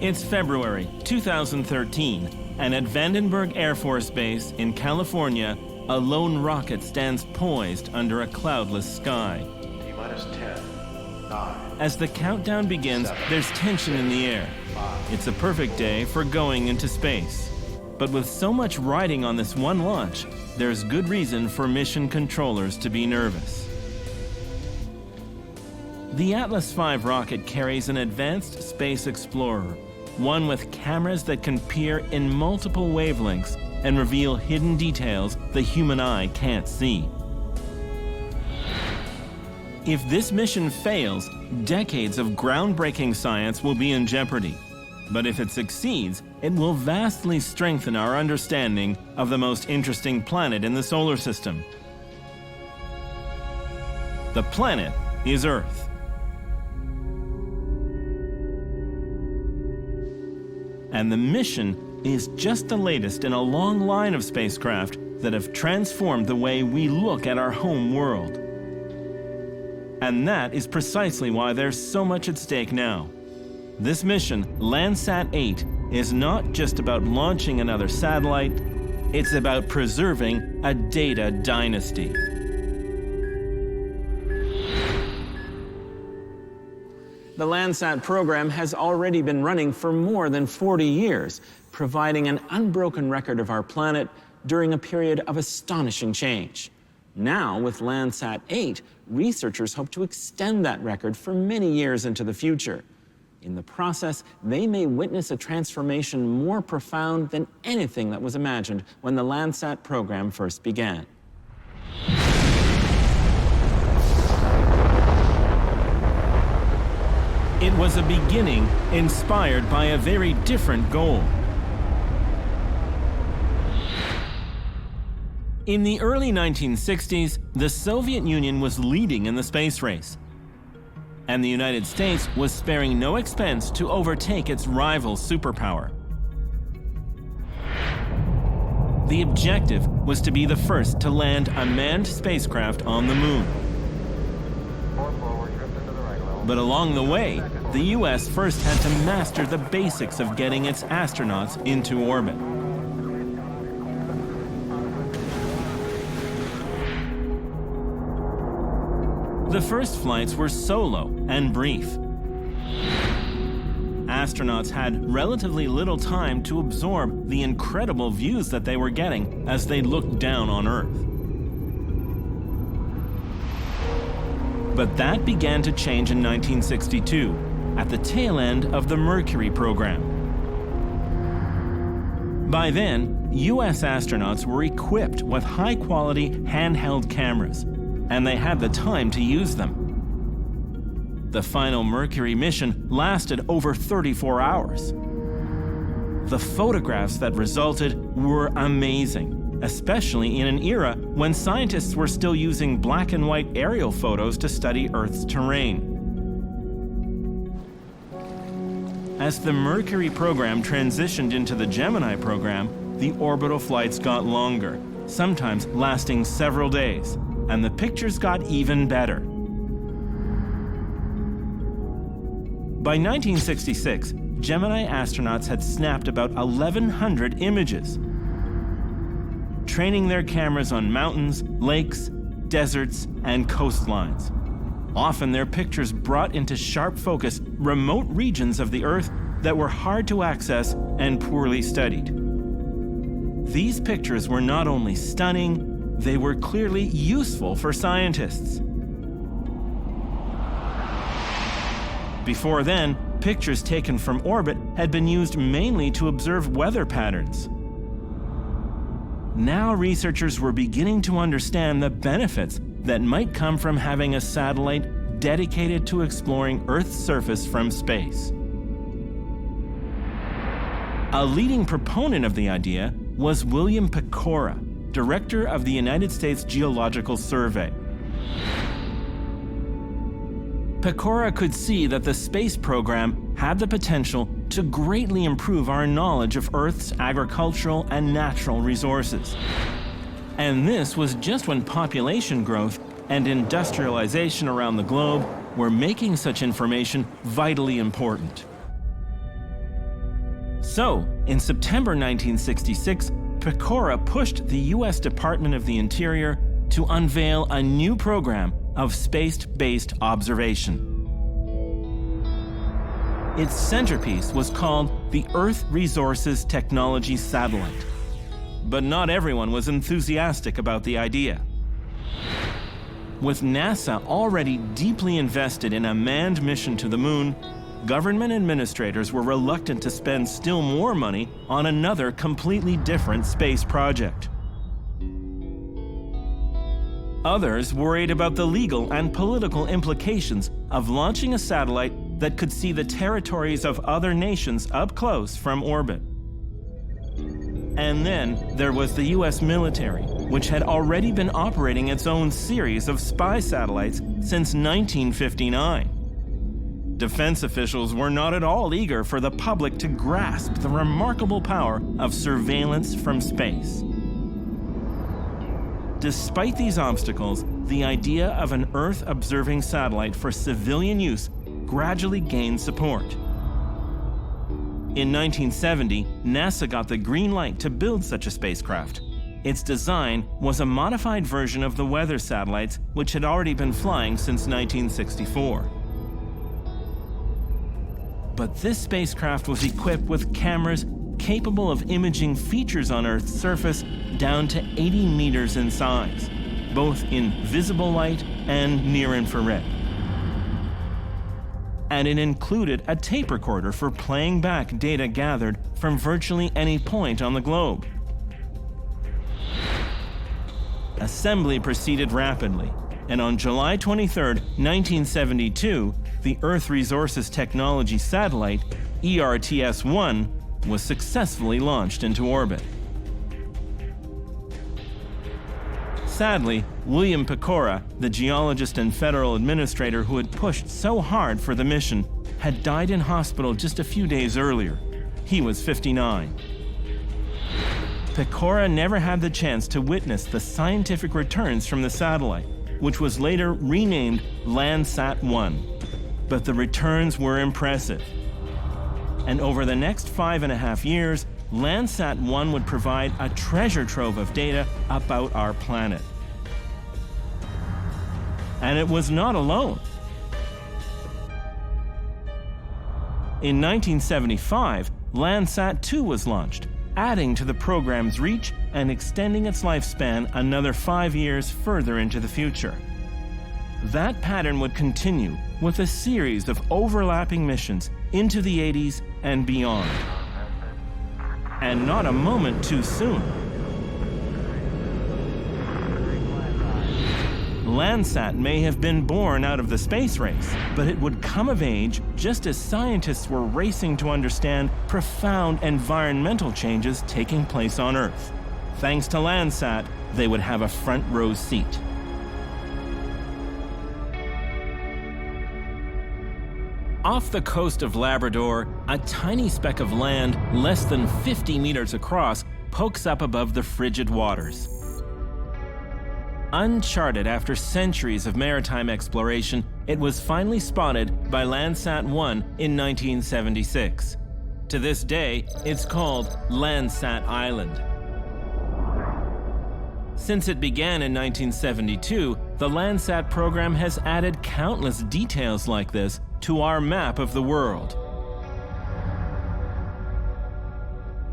It's February 2013, and at Vandenberg Air Force Base in California, a lone rocket stands poised under a cloudless sky. T-minus 10, 9. As the countdown begins, there's tension in the air. It's a perfect day for going into space. But with so much riding on this one launch, there's good reason for mission controllers to be nervous. The Atlas V rocket carries an advanced space explorer, one with cameras that can peer in multiple wavelengths and reveal hidden details the human eye can't see. If this mission fails, decades of groundbreaking science will be in jeopardy. But if it succeeds, it will vastly strengthen our understanding of the most interesting planet in the solar system. The planet is Earth. And the mission is just the latest in a long line of spacecraft that have transformed the way we look at our home world. And that is precisely why there's so much at stake now. This mission, Landsat 8, is not just about launching another satellite, it's about preserving a data dynasty. The Landsat program has already been running for more than 40 years, providing an unbroken record of our planet during a period of astonishing change. Now, with Landsat 8, researchers hope to extend that record for many years into the future. In the process, they may witness a transformation more profound than anything that was imagined when the Landsat program first began. It was a beginning inspired by a very different goal. In the early 1960s, the Soviet Union was leading in the space race, and the United States was sparing no expense to overtake its rival superpower. The objective was to be the first to land a manned spacecraft on the moon. But along the way, the US first had to master the basics of getting its astronauts into orbit. The first flights were solo and brief. Astronauts had relatively little time to absorb the incredible views that they were getting as they looked down on Earth. But that began to change in 1962, at the tail end of the Mercury program. By then, US astronauts were equipped with high-quality handheld cameras, and they had the time to use them. The final Mercury mission lasted over 34 hours. The photographs that resulted were amazing, especially in an era when scientists were still using black and white aerial photos to study Earth's terrain. As the Mercury program transitioned into the Gemini program, the orbital flights got longer, sometimes lasting several days, and the pictures got even better. By 1966, Gemini astronauts had snapped about 1,100 images, training their cameras on mountains, lakes, deserts, and coastlines. Often their pictures brought into sharp focus remote regions of the Earth that were hard to access and poorly studied. These pictures were not only stunning, they were clearly useful for scientists. Before then, pictures taken from orbit had been used mainly to observe weather patterns. Now researchers were beginning to understand the benefits that might come from having a satellite dedicated to exploring Earth's surface from space. A leading proponent of the idea was William Pecora, director of the United States Geological Survey. Pecora could see that the space program had the potential to greatly improve our knowledge of Earth's agricultural and natural resources. And this was just when population growth and industrialization around the globe were making such information vitally important. So, in September 1966, Pecora pushed the US Department of the Interior to unveil a new program of space-based observation. Its centerpiece was called the Earth Resources Technology Satellite. But not everyone was enthusiastic about the idea. With NASA already deeply invested in a manned mission to the moon, government administrators were reluctant to spend still more money on another completely different space project. Others worried about the legal and political implications of launching a satellite that could see the territories of other nations up close from orbit. And then there was the US military, which had already been operating its own series of spy satellites since 1959. Defense officials were not at all eager for the public to grasp the remarkable power of surveillance from space. Despite these obstacles, the idea of an Earth-observing satellite for civilian use gradually gained support. In 1970, NASA got the green light to build such a spacecraft. Its design was a modified version of the weather satellites which had already been flying since 1964. But this spacecraft was equipped with cameras capable of imaging features on Earth's surface down to 80 meters in size, both in visible light and near-infrared. And it included a tape recorder for playing back data gathered from virtually any point on the globe. Assembly proceeded rapidly, and on July 23, 1972, the Earth Resources Technology Satellite, ERTS-1, was successfully launched into orbit. Sadly, William Pecora, the geologist and federal administrator who had pushed so hard for the mission, had died in hospital just a few days earlier. He was 59. Pecora never had the chance to witness the scientific returns from the satellite, which was later renamed Landsat-1. But the returns were impressive. And over the next 5.5 years, Landsat-1 would provide a treasure trove of data about our planet. And it was not alone. In 1975, Landsat-2 was launched, adding to the program's reach and extending its lifespan another 5 years further into the future. That pattern would continue with a series of overlapping missions into the 80s and beyond. And not a moment too soon. Landsat may have been born out of the space race, but it would come of age just as scientists were racing to understand profound environmental changes taking place on Earth. Thanks to Landsat, they would have a front row seat. Off the coast of Labrador, a tiny speck of land less than 50 meters across pokes up above the frigid waters. Uncharted after centuries of maritime exploration, it was finally spotted by Landsat-1 in 1976. To this day, it's called Landsat Island. Since it began in 1972, the Landsat program has added countless details like this to our map of the world.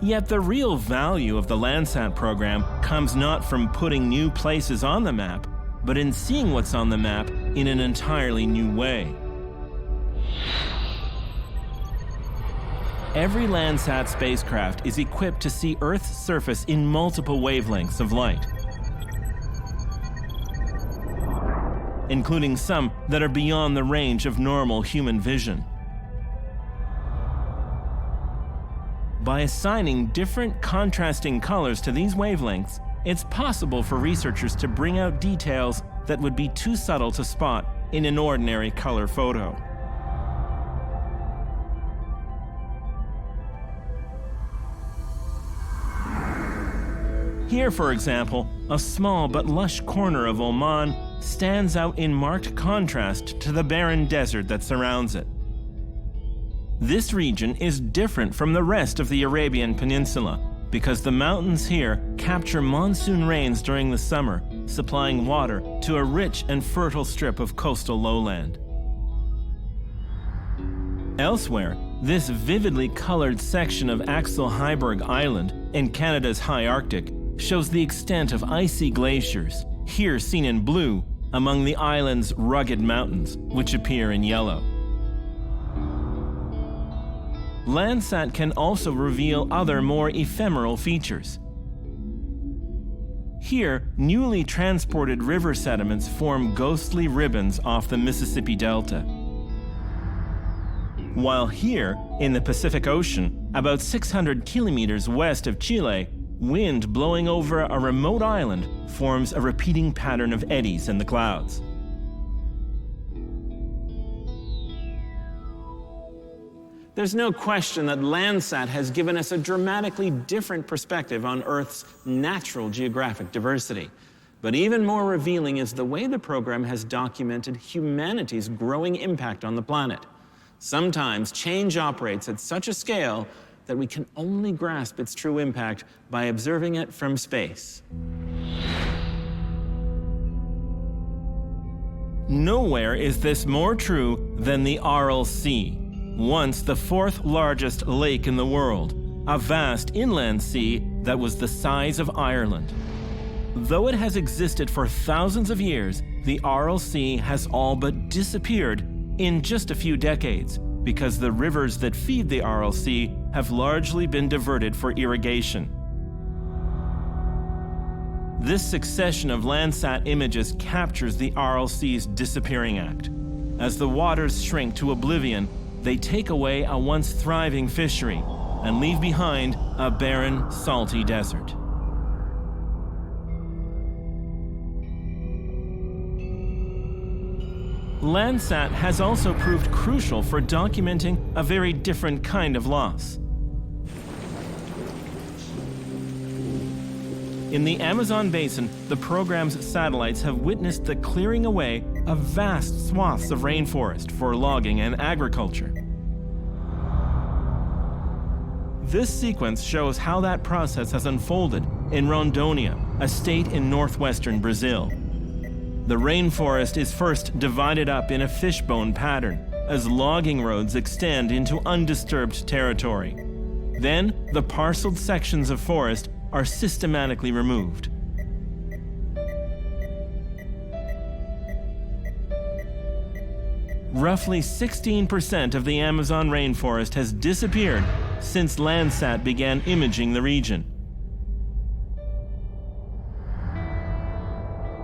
Yet the real value of the Landsat program comes not from putting new places on the map, but in seeing what's on the map in an entirely new way. Every Landsat spacecraft is equipped to see Earth's surface in multiple wavelengths of light, including some that are beyond the range of normal human vision. By assigning different contrasting colors to these wavelengths, it's possible for researchers to bring out details that would be too subtle to spot in an ordinary color photo. Here, for example, a small but lush corner of Oman stands out in marked contrast to the barren desert that surrounds it. This region is different from the rest of the Arabian Peninsula because the mountains here capture monsoon rains during the summer, supplying water to a rich and fertile strip of coastal lowland. Elsewhere, this vividly colored section of Axel Heiberg Island in Canada's high Arctic shows the extent of icy glaciers, here seen in blue, among the island's rugged mountains, which appear in yellow. Landsat can also reveal other more ephemeral features. Here, newly transported river sediments form ghostly ribbons off the Mississippi Delta. While here, in the Pacific Ocean, about 600 kilometers west of Chile, wind blowing over a remote island forms a repeating pattern of eddies in the clouds. There's no question that Landsat has given us a dramatically different perspective on Earth's natural geographic diversity. But even more revealing is the way the program has documented humanity's growing impact on the planet. Sometimes change operates at such a scale that we can only grasp its true impact by observing it from space. Nowhere is this more true than the Aral Sea, once the fourth largest lake in the world, a vast inland sea that was the size of Ireland. Though it has existed for thousands of years, the Aral Sea has all but disappeared in just a few decades because the rivers that feed the Aral Sea have largely been diverted for irrigation. This succession of Landsat images captures the Aral Sea's disappearing act. As the waters shrink to oblivion, they take away a once thriving fishery and leave behind a barren, salty desert. Landsat has also proved crucial for documenting a very different kind of loss. In the Amazon basin, the program's satellites have witnessed the clearing away of vast swaths of rainforest for logging and agriculture. This sequence shows how that process has unfolded in Rondônia, a state in northwestern Brazil. The rainforest is first divided up in a fishbone pattern as logging roads extend into undisturbed territory. Then, the parceled sections of forest are systematically removed. Roughly 16% of the Amazon rainforest has disappeared since Landsat began imaging the region.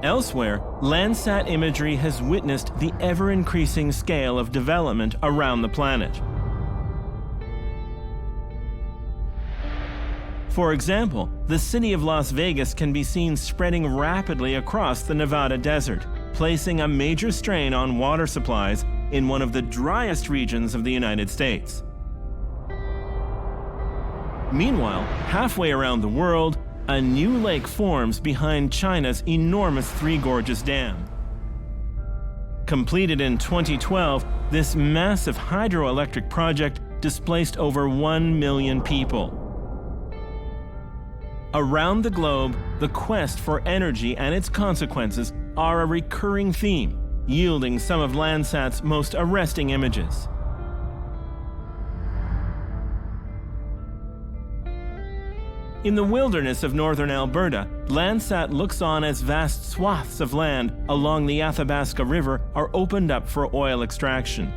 Elsewhere, Landsat imagery has witnessed the ever-increasing scale of development around the planet. For example, the city of Las Vegas can be seen spreading rapidly across the Nevada desert, placing a major strain on water supplies in one of the driest regions of the United States. Meanwhile, halfway around the world, a new lake forms behind China's enormous Three Gorges Dam. Completed in 2012, this massive hydroelectric project displaced over 1 million people. Around the globe, the quest for energy and its consequences are a recurring theme, yielding some of Landsat's most arresting images. In the wilderness of northern Alberta, Landsat looks on as vast swaths of land along the Athabasca River are opened up for oil extraction.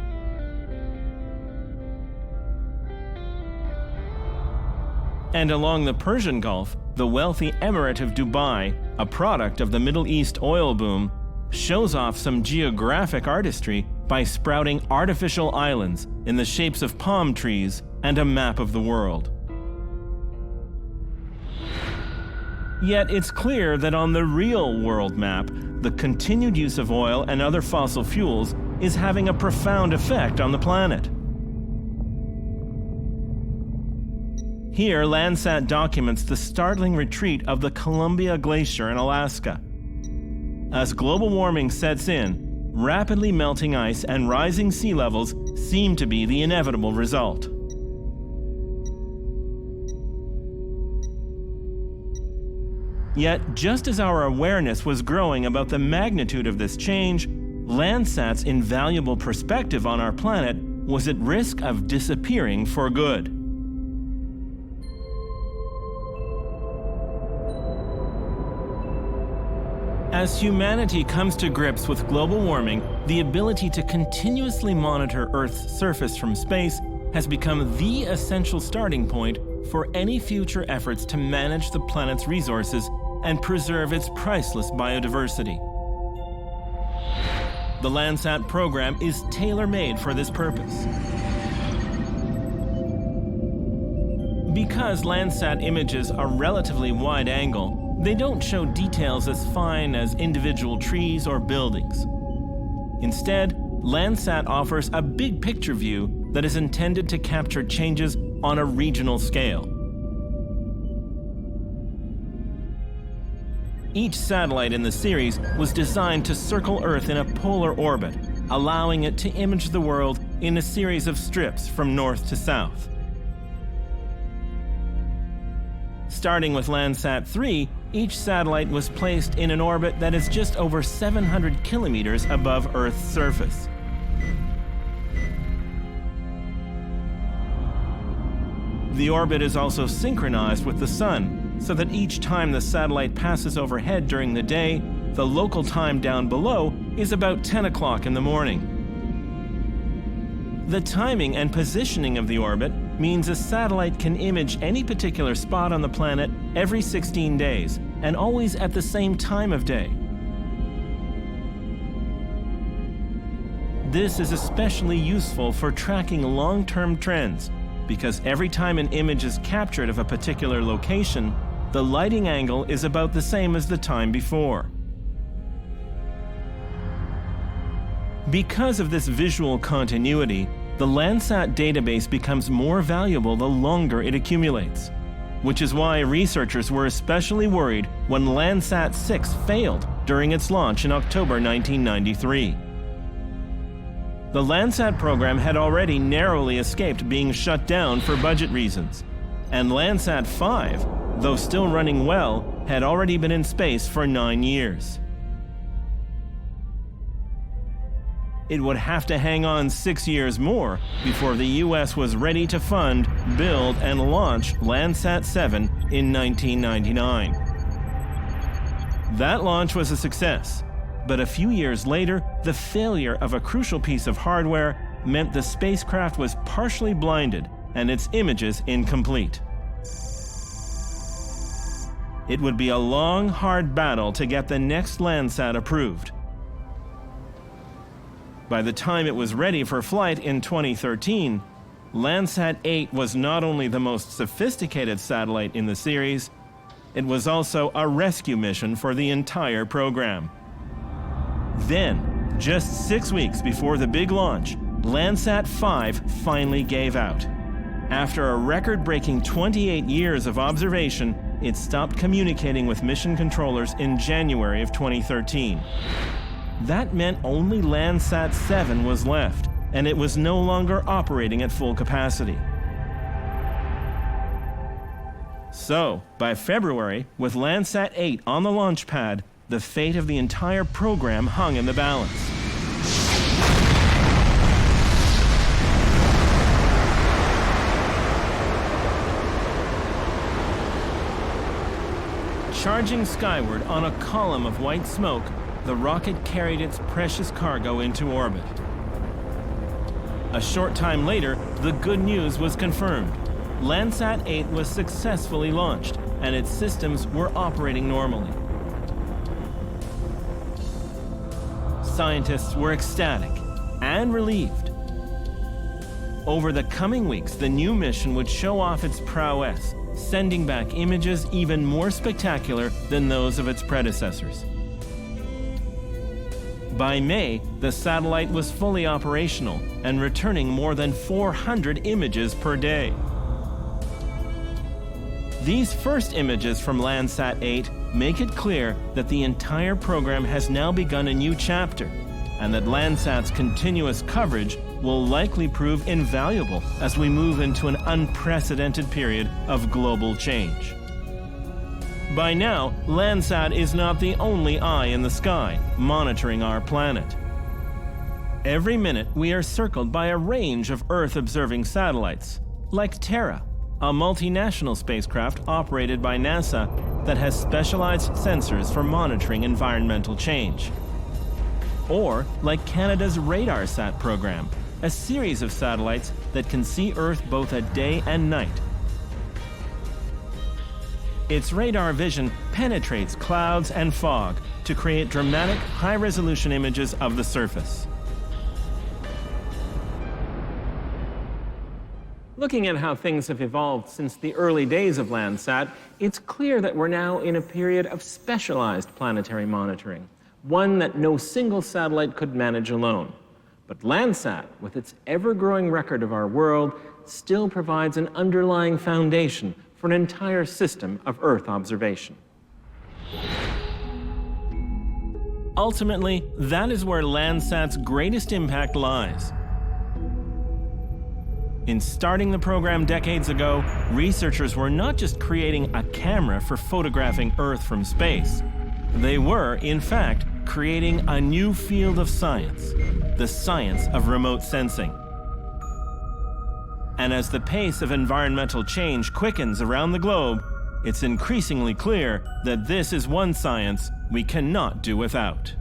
And along the Persian Gulf, the wealthy Emirate of Dubai, a product of the Middle East oil boom, shows off some geographic artistry by sprouting artificial islands in the shapes of palm trees and a map of the world. Yet it's clear that on the real world map, the continued use of oil and other fossil fuels is having a profound effect on the planet. Here, Landsat documents the startling retreat of the Columbia Glacier in Alaska. As global warming sets in, rapidly melting ice and rising sea levels seemed to be the inevitable result. Yet, just as our awareness was growing about the magnitude of this change, Landsat's invaluable perspective on our planet was at risk of disappearing for good. As humanity comes to grips with global warming, the ability to continuously monitor Earth's surface from space has become the essential starting point for any future efforts to manage the planet's resources and preserve its priceless biodiversity. The Landsat program is tailor-made for this purpose. Because Landsat images are relatively wide-angle, they don't show details as fine as individual trees or buildings. Instead, Landsat offers a big picture view that is intended to capture changes on a regional scale. Each satellite in the series was designed to circle Earth in a polar orbit, allowing it to image the world in a series of strips from north to south. Starting with Landsat 3, each satellite was placed in an orbit that is just over 700 kilometers above Earth's surface. The orbit is also synchronized with the Sun, so that each time the satellite passes overhead during the day, the local time down below is about 10 o'clock in the morning. The timing and positioning of the orbit means a satellite can image any particular spot on the planet every 16 days, and always at the same time of day. This is especially useful for tracking long-term trends, because every time an image is captured of a particular location, the lighting angle is about the same as the time before. Because of this visual continuity, the Landsat database becomes more valuable the longer it accumulates, which is why researchers were especially worried when Landsat 6 failed during its launch in October 1993. The Landsat program had already narrowly escaped being shut down for budget reasons, and Landsat 5, though still running well, had already been in space for 9 years. It would have to hang on 6 years more before the US was ready to fund, build, and launch Landsat 7 in 1999. That launch was a success, but a few years later, the failure of a crucial piece of hardware meant the spacecraft was partially blinded and its images incomplete. It would be a long, hard battle to get the next Landsat approved. By the time it was ready for flight in 2013, Landsat 8 was not only the most sophisticated satellite in the series, it was also a rescue mission for the entire program. Then, just 6 weeks before the big launch, Landsat 5 finally gave out. After a record-breaking 28 years of observation, it stopped communicating with mission controllers in January of 2013. That meant only Landsat 7 was left, and it was no longer operating at full capacity. So, by February, with Landsat 8 on the launch pad, the fate of the entire program hung in the balance. Charging skyward on a column of white smoke, the rocket carried its precious cargo into orbit. A short time later, the good news was confirmed. Landsat 8 was successfully launched, and its systems were operating normally. Scientists were ecstatic and relieved. Over the coming weeks, the new mission would show off its prowess, sending back images even more spectacular than those of its predecessors. By May, the satellite was fully operational and returning more than 400 images per day. These first images from Landsat 8 make it clear that the entire program has now begun a new chapter, and that Landsat's continuous coverage will likely prove invaluable as we move into an unprecedented period of global change. By now, Landsat is not the only eye in the sky monitoring our planet. Every minute, we are circled by a range of Earth-observing satellites, like Terra, a multinational spacecraft operated by NASA that has specialized sensors for monitoring environmental change. Or like Canada's RadarSat program, a series of satellites that can see Earth both at day and night. Its radar vision penetrates clouds and fog to create dramatic, high-resolution images of the surface. Looking at how things have evolved since the early days of Landsat, it's clear that we're now in a period of specialized planetary monitoring, one that no single satellite could manage alone. But Landsat, with its ever-growing record of our world, still provides an underlying foundation for an entire system of Earth observation. Ultimately, that is where Landsat's greatest impact lies. In starting the program decades ago, researchers were not just creating a camera for photographing Earth from space. They were, in fact, creating a new field of science, the science of remote sensing. And as the pace of environmental change quickens around the globe, it's increasingly clear that this is one science we cannot do without.